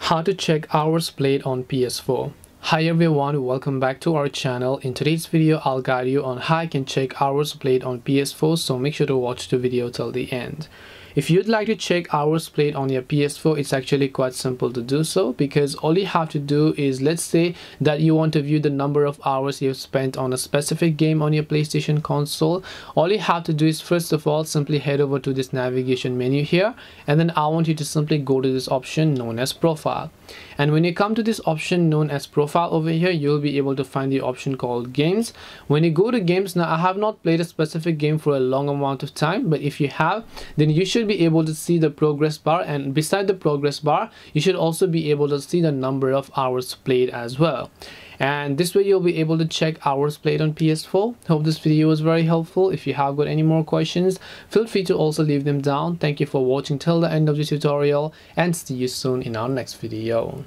How to check hours played on PS4. Hi everyone, welcome back to our channel. In today's video, I'll guide you on how I can check hours played on PS4, so make sure to watch the video till the end. If you'd like to check hours played on your PS4, it's actually quite simple to do so, because all you have to do is, let's say that you want to view the number of hours you've spent on a specific game on your PlayStation console. All you have to do is, first of all, simply head over to this navigation menu here, and then I want you to simply go to this option known as profile. And when you come to this option known as profile over here, you'll be able to find the option called games. When you go to games, now I have not played a specific game for a long amount of time, but if you have, then you should be able to see the progress bar, and beside the progress bar you should also be able to see the number of hours played as well. And this way you'll be able to check hours played on PS4. Hope this video was very helpful. If you have got any more questions, feel free to also leave them down. Thank you for watching till the end of the tutorial, and see you soon in our next video.